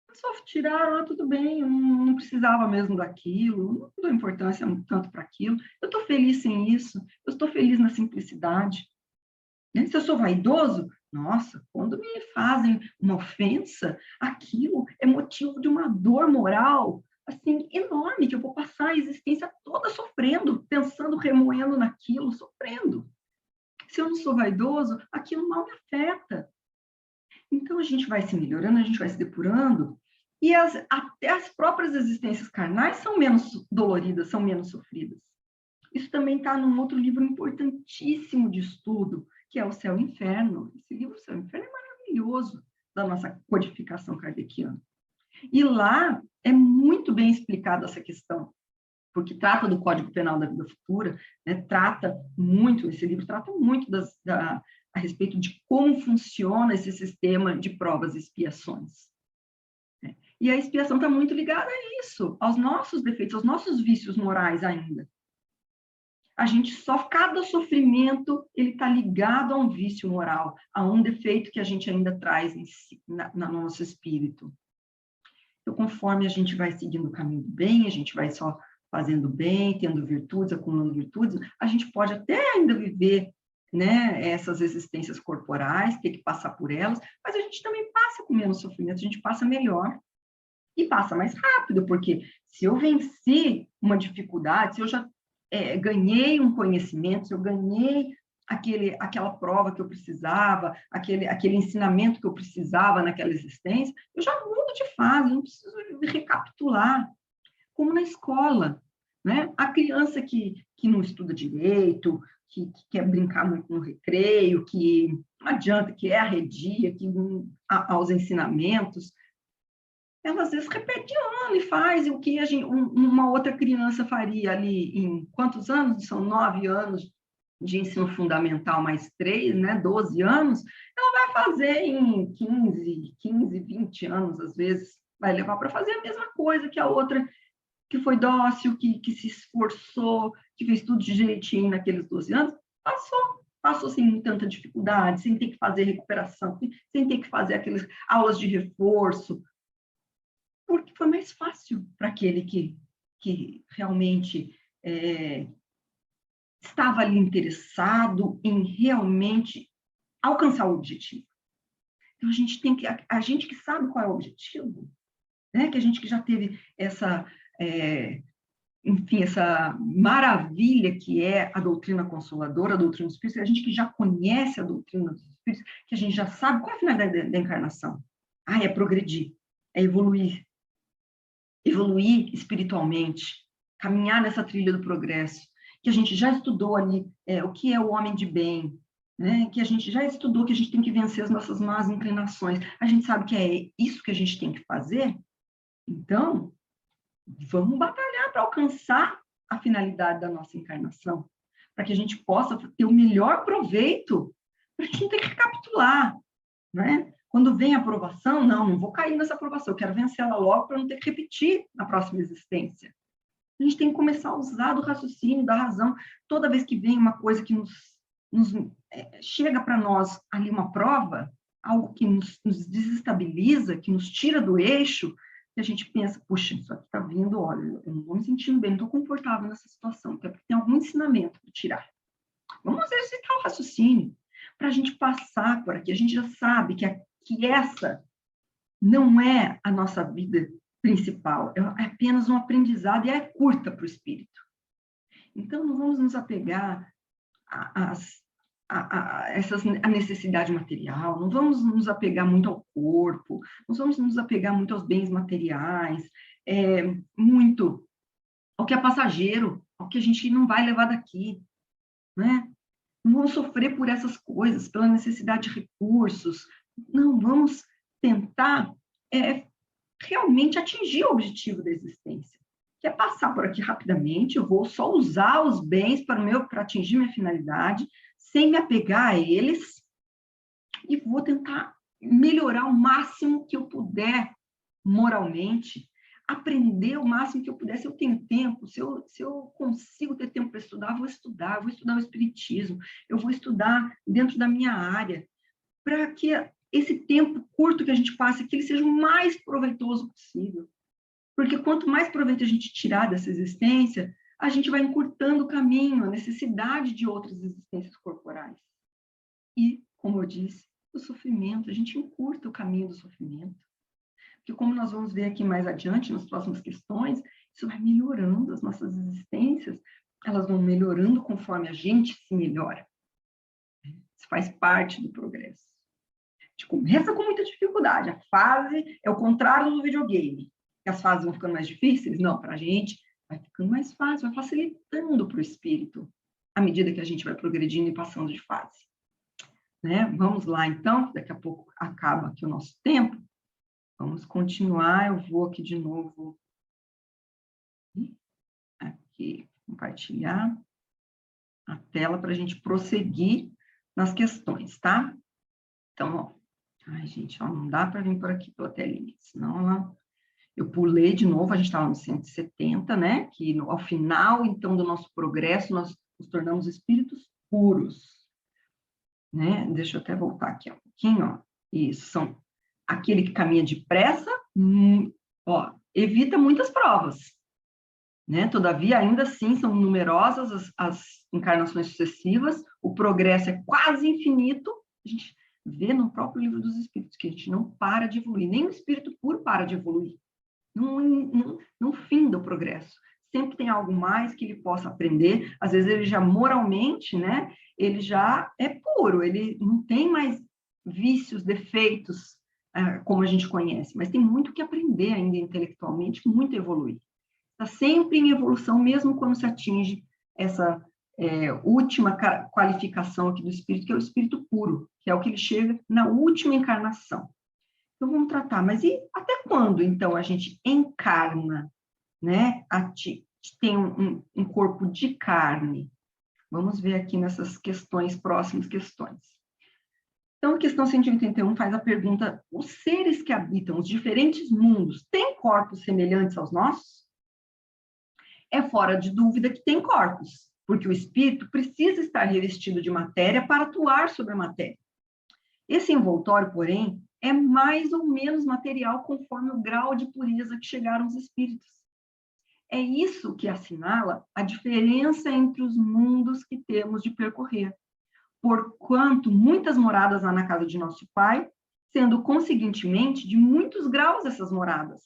Eu sofro, tiraram, tudo bem, eu não precisava mesmo daquilo, não dou importância tanto para aquilo. Eu estou feliz sem isso, eu estou feliz na simplicidade. Se eu sou vaidoso, nossa, quando me fazem uma ofensa, aquilo é motivo de uma dor moral assim, enorme, que eu vou passar a existência toda sofrendo, pensando, remoendo naquilo, sofrendo. Se eu não sou vaidoso, aquilo mal me afeta. Então, a gente vai se melhorando, a gente vai se depurando, e até as próprias existências carnais são menos doloridas, são menos sofridas. Isso também está num outro livro importantíssimo de estudo, que é O Céu e o Inferno. Esse livro, O Céu e o Inferno, é maravilhoso, da nossa codificação kardeciana. E lá é muito bem explicada essa questão, porque trata do Código Penal da Vida Futura, né? Esse livro trata muito a respeito de como funciona esse sistema de provas e expiações. Né? E a expiação está muito ligada a isso, aos nossos defeitos, aos nossos vícios morais ainda. Cada sofrimento, ele está ligado a um vício moral, a um defeito que a gente ainda traz no nosso espírito. Então, conforme a gente vai seguindo o caminho do bem, a gente vai só fazendo bem, tendo virtudes, acumulando virtudes, a gente pode até ainda viver, né, essas existências corporais, ter que passar por elas, mas a gente também passa com menos sofrimento, a gente passa melhor e passa mais rápido, porque se eu venci uma dificuldade, se eu já ganhei um conhecimento, se eu ganhei aquela prova que eu precisava, aquele ensinamento que eu precisava naquela existência, eu já mudo de fase, eu não preciso recapitular, como na escola, né? A criança que não estuda direito, que quer brincar muito no recreio, que não adianta, que é arredia, que aos ensinamentos, ela às vezes repete ano e faz o que uma outra criança faria ali em quantos anos? São 9 anos de ensino fundamental mais 3, né? 12 anos, ela vai fazer em 15, 20 anos, às vezes, vai levar para fazer a mesma coisa que a outra que foi dócil, que se esforçou, que fez tudo direitinho naqueles 12 anos, passou sem tanta dificuldade, sem ter que fazer recuperação, sem ter que fazer aquelas aulas de reforço, porque foi mais fácil para aquele que realmente estava ali interessado em realmente alcançar o objetivo. Então, a gente que sabe qual é o objetivo, né? Que a gente que já teve essa maravilha que é a doutrina consoladora, a doutrina dos espíritos, a gente que já conhece a doutrina dos espíritos, que a gente já sabe qual é a finalidade da encarnação. É progredir, é evoluir espiritualmente, caminhar nessa trilha do progresso, que a gente já estudou ali o que é o homem de bem, né? Que a gente já estudou que a gente tem que vencer as nossas más inclinações. A gente sabe que é isso que a gente tem que fazer, então vamos batalhar para alcançar a finalidade da nossa encarnação, para que a gente possa ter o melhor proveito, para a gente não ter que recapitular, né? Quando vem a aprovação, não vou cair nessa aprovação, eu quero vencer ela logo para não ter que repetir na próxima existência. A gente tem que começar a usar do raciocínio, da razão, toda vez que vem uma coisa que chega para nós ali uma prova, algo que nos desestabiliza, que nos tira do eixo, e a gente pensa, puxa, isso aqui está vindo, olha, eu não estou me sentindo bem, não estou confortável nessa situação, até porque tem algum ensinamento para tirar. Vamos exercitar o raciocínio, para a gente passar por aqui. A gente já sabe que essa não é a nossa vida principal, é apenas um aprendizado e é curta para o espírito. Então, não vamos nos apegar a necessidade material, não vamos nos apegar muito ao corpo, não vamos nos apegar muito aos bens materiais, muito ao que é passageiro, ao que a gente não vai levar daqui, né? Não vamos sofrer por essas coisas, pela necessidade de recursos, não, vamos tentar realmente atingir o objetivo da existência, que é passar por aqui rapidamente, eu vou só usar os bens para atingir minha finalidade, sem me apegar a eles, e vou tentar melhorar o máximo que eu puder moralmente, aprender o máximo que eu puder, se eu tenho tempo, se eu consigo ter tempo para estudar, vou estudar o espiritismo, eu vou estudar dentro da minha área, para que esse tempo curto que a gente passa aqui, ele seja o mais proveitoso possível. Porque quanto mais proveito a gente tirar dessa existência, a gente vai encurtando o caminho, a necessidade de outras existências corporais. E, como eu disse, o sofrimento, a gente encurta o caminho do sofrimento. Porque como nós vamos ver aqui mais adiante, nas próximas questões, isso vai melhorando as nossas existências, elas vão melhorando conforme a gente se melhora. Isso faz parte do progresso. A gente começa com muita dificuldade, a fase é o contrário do videogame, que as fases vão ficando mais difíceis. Não, para a gente vai ficando mais fácil, vai facilitando para o espírito, à medida que a gente vai progredindo e passando de fase. Né? Vamos lá, então, daqui a pouco acaba aqui o nosso tempo. Vamos continuar, eu vou aqui de novo, aqui, compartilhar a tela para a gente prosseguir nas questões, tá? Então, ó, ai, gente, ó, não dá para vir por aqui pela telinha, senão eu pulei de novo, a gente estava no 170, né? Que ao final, então, do nosso progresso, nós nos tornamos espíritos puros, né? Deixa eu até voltar aqui um pouquinho, ó. Isso, são aquele que caminha depressa, ó, evita muitas provas, né? Todavia, ainda assim, são numerosas as encarnações sucessivas, o progresso é quase infinito, a gente vê no próprio livro dos Espíritos que a gente não para de evoluir, nem o espírito puro para de evoluir, não finda o progresso. Sempre tem algo mais que ele possa aprender, às vezes ele já moralmente, né, ele já é puro, ele não tem mais vícios, defeitos, como a gente conhece, mas tem muito que aprender ainda intelectualmente, muito evoluir. Está sempre em evolução, mesmo quando se atinge essa última qualificação aqui do espírito, que é o espírito puro, que é o que ele chega na última encarnação. Então, vamos tratar, mas e até quando, então, a gente encarna, né? Tem um corpo de carne? Vamos ver aqui nessas questões, próximas questões. Então, a questão 181 faz a pergunta: os seres que habitam os diferentes mundos têm corpos semelhantes aos nossos? É fora de dúvida que tem corpos, porque o espírito precisa estar revestido de matéria para atuar sobre a matéria. Esse envoltório, porém, é mais ou menos material conforme o grau de pureza que chegaram os espíritos. É isso que assinala a diferença entre os mundos que temos de percorrer, porquanto muitas moradas há na casa de nosso Pai, sendo conseguintemente de muitos graus essas moradas.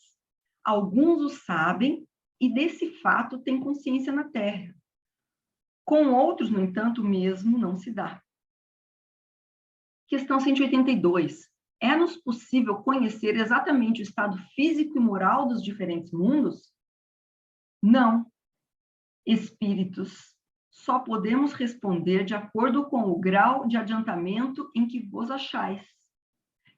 Alguns o sabem e desse fato têm consciência na Terra. Com outros, no entanto, o mesmo não se dá. Questão 182. É-nos possível conhecer exatamente o estado físico e moral dos diferentes mundos? Não. Espíritos, só podemos responder de acordo com o grau de adiantamento em que vos achais.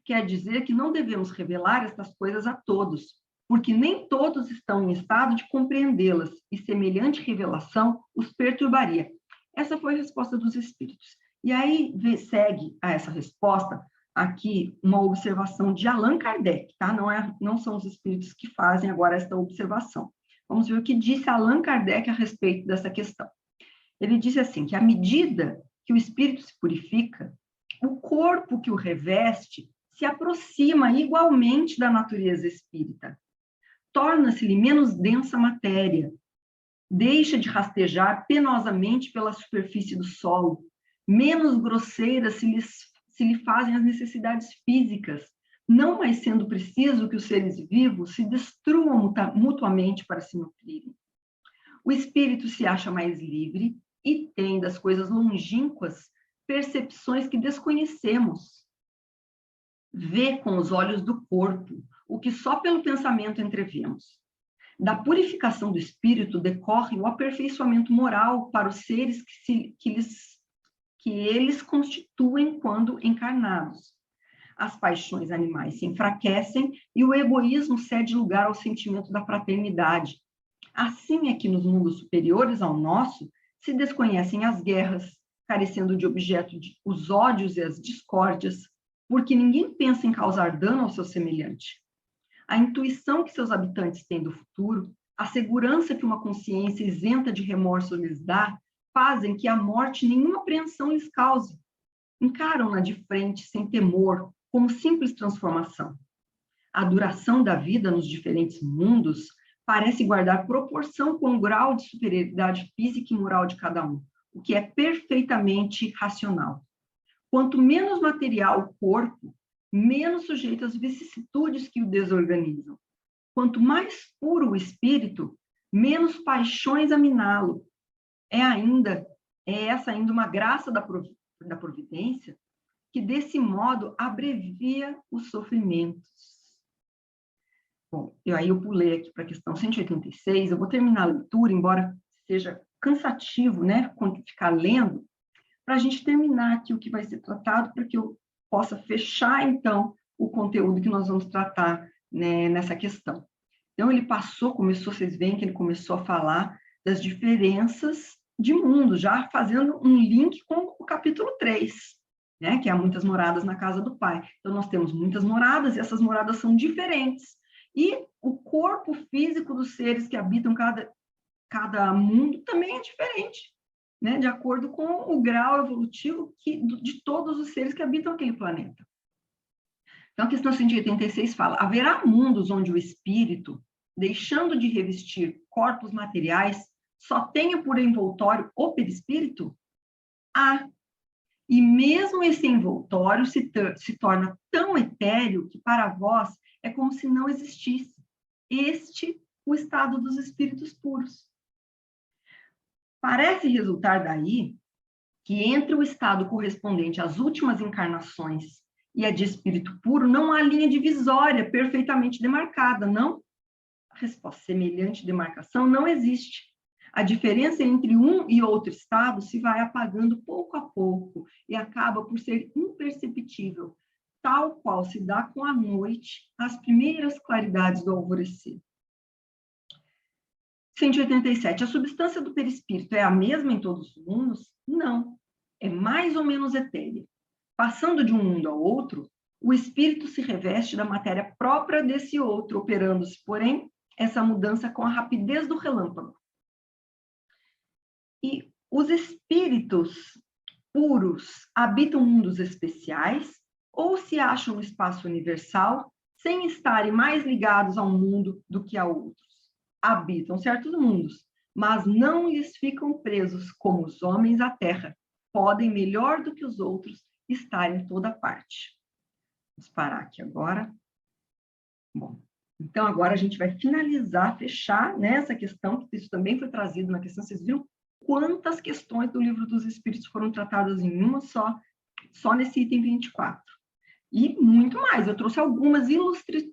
Quer dizer que não devemos revelar estas coisas a todos, porque nem todos estão em estado de compreendê-las, e semelhante revelação os perturbaria. Essa foi a resposta dos espíritos. E aí segue a essa resposta aqui uma observação de Allan Kardec, tá? Não são os espíritos que fazem agora esta observação. Vamos ver o que disse Allan Kardec a respeito dessa questão. Ele disse assim, que à medida que o espírito se purifica, o corpo que o reveste se aproxima igualmente da natureza espírita. Torna-se-lhe menos densa matéria, deixa de rastejar penosamente pela superfície do solo, menos grosseiras se lhe fazem as necessidades físicas, não mais sendo preciso que os seres vivos se destruam mutuamente para se nutrirem. O espírito se acha mais livre e tem das coisas longínquas percepções que desconhecemos. Vê com os olhos do corpo o que só pelo pensamento entrevemos. Da purificação do espírito decorre o aperfeiçoamento moral para os seres que eles constituem quando encarnados. As paixões animais se enfraquecem e o egoísmo cede lugar ao sentimento da fraternidade. Assim é que nos mundos superiores ao nosso se desconhecem as guerras, carecendo de objeto os ódios e as discórdias, porque ninguém pensa em causar dano ao seu semelhante. A intuição que seus habitantes têm do futuro, a segurança que uma consciência isenta de remorso lhes dá, fazem que a morte nenhuma apreensão lhes cause. Encaram-na de frente, sem temor, como simples transformação. A duração da vida nos diferentes mundos parece guardar proporção com o grau de superioridade física e moral de cada um, o que é perfeitamente racional. Quanto menos material o corpo, menos sujeito às vicissitudes que o desorganizam. Quanto mais puro o espírito, menos paixões a miná-lo. É essa ainda uma graça da providência, que desse modo abrevia os sofrimentos. Bom, aí eu pulei aqui para a questão 186, eu vou terminar a leitura, embora seja cansativo, né, ficar lendo, para a gente terminar aqui o que vai ser tratado, para que eu possa fechar, então, o conteúdo que nós vamos tratar, né, nessa questão. Então, vocês veem que ele começou a falar das diferenças de mundo, já fazendo um link com o capítulo 3, né, que há muitas moradas na casa do Pai. Então, nós temos muitas moradas, e essas moradas são diferentes. E o corpo físico dos seres que habitam cada mundo também é diferente. né, de acordo com o grau evolutivo de todos os seres que habitam aquele planeta. Então, a questão 186 fala: haverá mundos onde o espírito, deixando de revestir corpos materiais, só tenha por envoltório o perispírito? Há. E mesmo esse envoltório se torna tão etéreo que para vós é como se não existisse. Este o estado dos espíritos puros. Parece resultar daí que entre o estado correspondente às últimas encarnações e a de espírito puro não há linha divisória perfeitamente demarcada, não? A resposta: semelhante demarcação não existe. A diferença entre um e outro estado se vai apagando pouco a pouco e acaba por ser imperceptível, tal qual se dá com a noite, as primeiras claridades do alvorecer. 187. A substância do perispírito é a mesma em todos os mundos? Não. É mais ou menos etérea. Passando de um mundo ao outro, o espírito se reveste da matéria própria desse outro, operando-se, porém, essa mudança com a rapidez do relâmpago. E os espíritos puros habitam mundos especiais ou se acham no espaço universal sem estarem mais ligados a um mundo do que a outros? Habitam certos mundos, mas não lhes ficam presos como os homens à terra. Podem, melhor do que os outros, estar em toda parte. Vamos parar aqui agora. Bom, então agora a gente vai finalizar, fechar nessa questão, que isso também foi trazido na questão. Vocês viram quantas questões do Livro dos Espíritos foram tratadas em uma só nesse item 24. E muito mais, eu trouxe algumas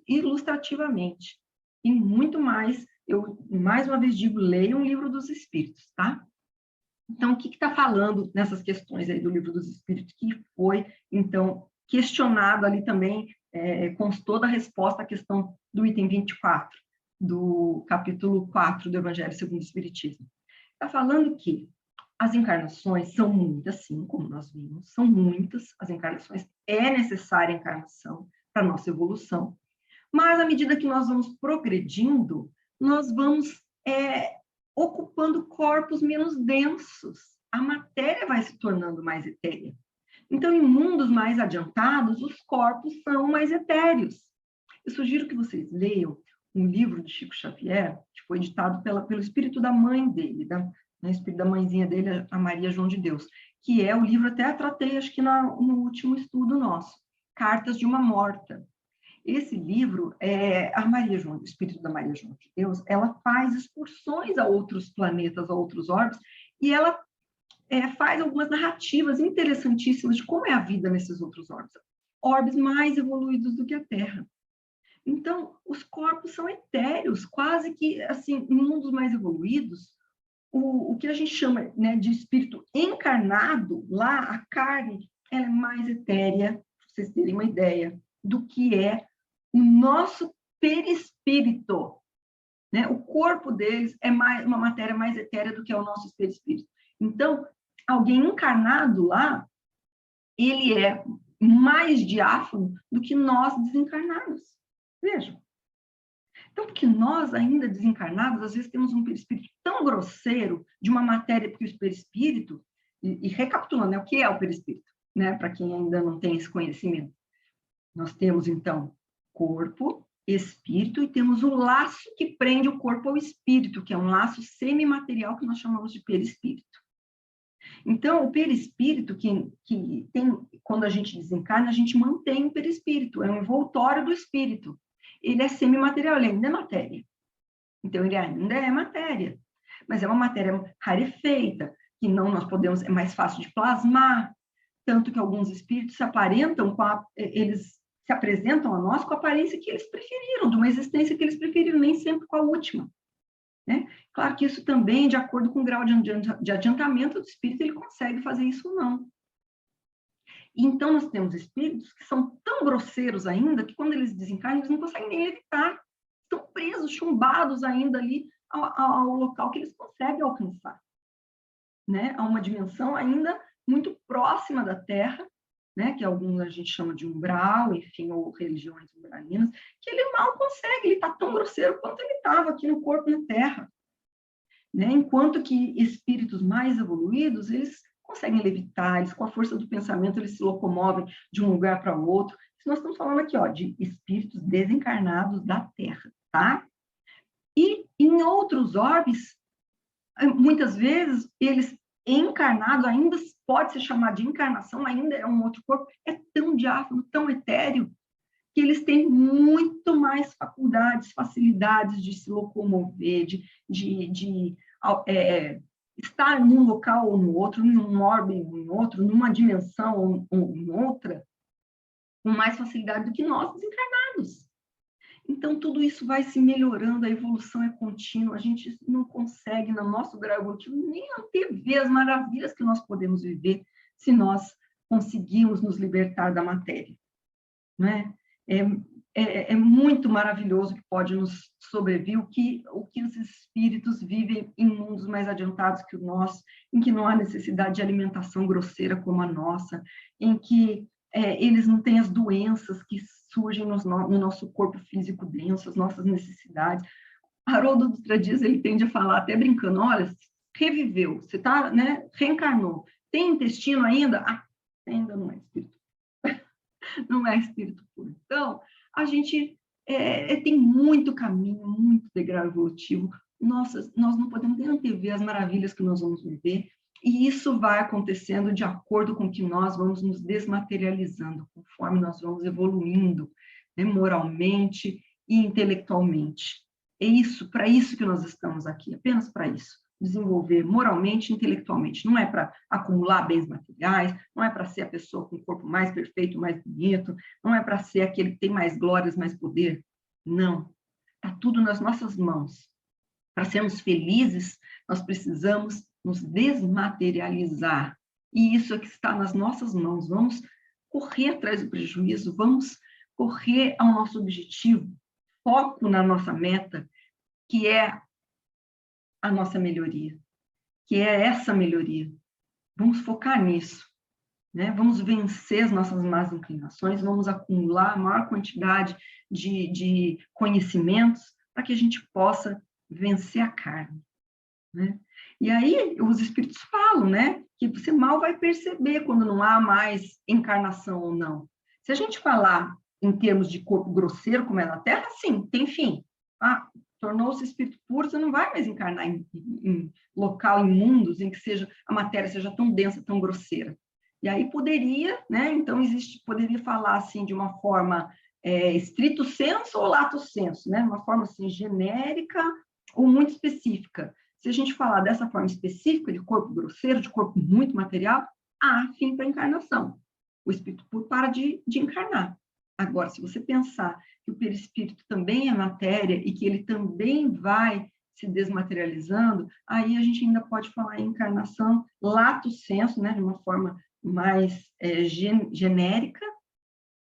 ilustrativamente. E muito mais, eu mais uma vez digo, leiam o Livro dos Espíritos, tá? Então, o que está falando nessas questões aí do Livro dos Espíritos, que foi, então, questionado ali também, constou da resposta à questão do item 24, do capítulo 4 do Evangelho segundo o Espiritismo. Está falando que as encarnações são muitas, sim, como nós vimos, são muitas, as encarnações, é necessária a encarnação para a nossa evolução, mas à medida que nós vamos progredindo, nós vamos ocupando corpos menos densos, a matéria vai se tornando mais etérea. Então, em mundos mais adiantados, os corpos são mais etéreos. Eu sugiro que vocês leiam um livro de Chico Xavier, que foi editado pelo espírito da mãe dele, espírito da mãezinha dele, a Maria João de Deus, que é o livro, até tratei, acho que no último estudo nosso, Cartas de uma Morta. Esse livro, o espírito da Maria João de Deus, ela faz excursões a outros planetas, a outros orbes, e ela faz algumas narrativas interessantíssimas de como é a vida nesses outros orbes mais evoluídos do que a Terra. Então, os corpos são etéreos, quase que, assim, em mundos mais evoluídos, o que a gente chama, né, de espírito encarnado, lá, a carne, ela é mais etérea, para vocês terem uma ideia, do que é o nosso perispírito, né? O corpo deles é uma matéria mais etérea do que é o nosso perispírito. Então, alguém encarnado lá, ele é mais diáfano do que nós desencarnados. Vejam. Então, porque nós, ainda desencarnados, às vezes temos um perispírito tão grosseiro de uma matéria, porque o perispírito, e recapitulando, né, o que é o perispírito, né, para quem ainda não tem esse conhecimento. Nós temos, então, corpo, espírito, e temos o laço que prende o corpo ao espírito, que é um laço semimaterial que nós chamamos de perispírito. Então, o perispírito, que tem, quando a gente desencarna, a gente mantém o perispírito, é um envoltório do espírito. Ele é semimaterial, ele ainda é matéria. Então, ele ainda é matéria, mas é uma matéria rarefeita, que não nós podemos, é mais fácil de plasmar, tanto que alguns espíritos se aparentam eles se apresentam a nós com a aparência que eles preferiram, de uma existência que eles preferiram, nem sempre com a última. Né? Claro que isso também, de acordo com o grau de adiantamento do espírito, ele consegue fazer isso ou não. Então, nós temos espíritos que são tão grosseiros ainda, que quando eles desencarnam, eles não conseguem nem levitar. Estão presos, chumbados ainda ali ao local que eles conseguem alcançar. Né? A uma dimensão ainda muito próxima da Terra, né? Que alguns a gente chama de umbral, enfim, ou religiões umbralinas, que ele mal consegue, ele está tão grosseiro quanto ele estava aqui no corpo, na Terra. né? Enquanto que espíritos mais evoluídos, eles conseguem levitar, eles, com a força do pensamento, eles se locomovem de um lugar para o outro. Nós estamos falando aqui, ó, de espíritos desencarnados da Terra, tá? E em outros orbes, muitas vezes, eles encarnados, ainda pode ser chamado de encarnação, ainda é um outro corpo, é tão diáfano, tão etéreo, que eles têm muito mais faculdades, facilidades de se locomover, de estar num local ou no outro, num orbe ou em outro, numa dimensão ou em outra, com mais facilidade do que nós, desencarnados. Então, tudo isso vai se melhorando, a evolução é contínua, a gente não consegue, no nosso grau evolutivo, nem antever as maravilhas que nós podemos viver se nós conseguirmos nos libertar da matéria, né? É muito maravilhoso que pode nos sobrevir o que os espíritos vivem em mundos mais adiantados que o nosso, em que não há necessidade de alimentação grosseira como a nossa, em que eles não têm as doenças que surgem no nosso corpo físico denso, as nossas necessidades. Haroldo Dutra Dias, ele tende a falar, até brincando, olha, reviveu, você tá, né, reencarnou, tem intestino ainda? Ah, ainda não é espírito. Não é espírito puro. Então, a gente tem muito caminho, muito degrau evolutivo. Nós não podemos nem antever as maravilhas que nós vamos viver, e isso vai acontecendo de acordo com que nós vamos nos desmaterializando, conforme nós vamos evoluindo, né, moralmente e intelectualmente. É isso, para isso que nós estamos aqui, apenas para isso. Desenvolver moralmente e intelectualmente. Não é para acumular bens materiais, não é para ser a pessoa com o corpo mais perfeito, mais bonito, não é para ser aquele que tem mais glórias, mais poder. Não. Está tudo nas nossas mãos. Para sermos felizes, nós precisamos nos desmaterializar. E isso é que está nas nossas mãos. Vamos correr atrás do prejuízo, vamos correr ao nosso objetivo, foco na nossa meta, que é a nossa melhoria, que é essa melhoria. Vamos focar nisso, né? Vamos vencer as nossas más inclinações, vamos acumular a maior quantidade de conhecimentos para que a gente possa vencer a carne, né? E aí os espíritos falam, né, que você mal vai perceber quando não há mais encarnação ou não. Se a gente falar em termos de corpo grosseiro, como é na Terra, sim, tem fim. Tornou-se espírito puro, você não vai mais encarnar em local, em mundos em que a matéria seja tão densa, tão grosseira. E aí poderia, né, então poderia falar assim de uma forma estrito sensu ou lato sensu, né, uma forma assim genérica ou muito específica. Se a gente falar dessa forma específica, de corpo grosseiro, de corpo muito material, há fim para a encarnação. O espírito puro para de encarnar. Agora, se você pensar que o perispírito também é matéria e que ele também vai se desmaterializando, aí a gente ainda pode falar em encarnação lato sensu, né, de uma forma mais genérica,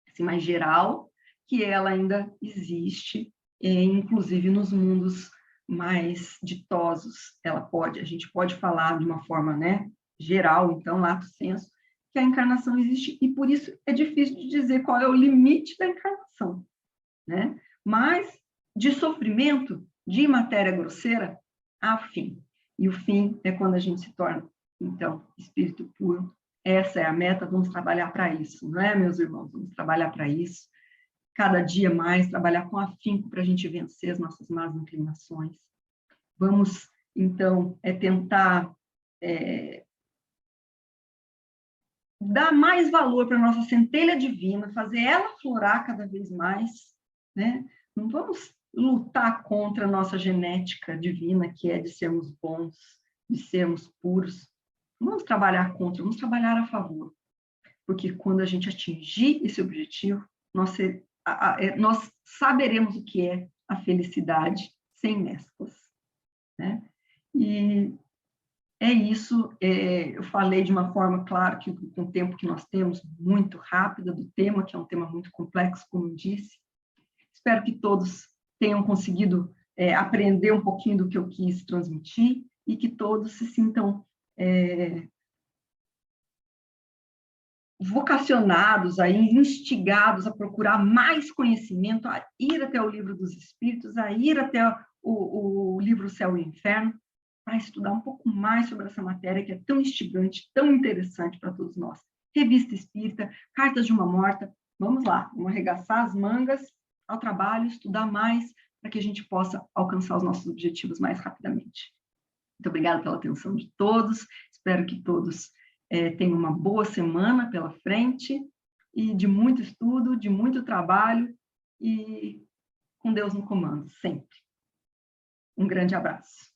assim, mais geral, que ela ainda existe, inclusive nos mundos mais ditosos. A gente pode falar de uma forma, né, geral, então, lato sensu, que a encarnação existe, e por isso é difícil de dizer qual é o limite da encarnação, né? Mas de sofrimento, de matéria grosseira, há fim. E o fim é quando a gente se torna, então, espírito puro. Essa é a meta, vamos trabalhar para isso, não é, meus irmãos? Vamos trabalhar para isso. Cada dia mais, trabalhar com afinco para a gente vencer as nossas más inclinações. Vamos, então, tentar dar mais valor para a nossa centelha divina, fazer ela florar cada vez mais, né? Não vamos lutar contra a nossa genética divina, que é de sermos bons, de sermos puros. Não vamos trabalhar contra, vamos trabalhar a favor. Porque quando a gente atingir esse objetivo, nós saberemos o que é a felicidade sem mesclas, né? E é isso, eu falei de uma forma, claro, que com o tempo que nós temos, muito rápida do tema, que é um tema muito complexo, como eu disse. Espero que todos tenham conseguido aprender um pouquinho do que eu quis transmitir e que todos se sintam vocacionados, aí, instigados a procurar mais conhecimento, a ir até o Livro dos Espíritos, a ir até o livro Céu e Inferno, para estudar um pouco mais sobre essa matéria que é tão instigante, tão interessante para todos nós. Revista Espírita, Cartas de uma Morta, vamos lá, vamos arregaçar as mangas ao trabalho, estudar mais, para que a gente possa alcançar os nossos objetivos mais rapidamente. Muito obrigada pela atenção de todos, espero que todos tenham uma boa semana pela frente, e de muito estudo, de muito trabalho, e com Deus no comando, sempre. Um grande abraço.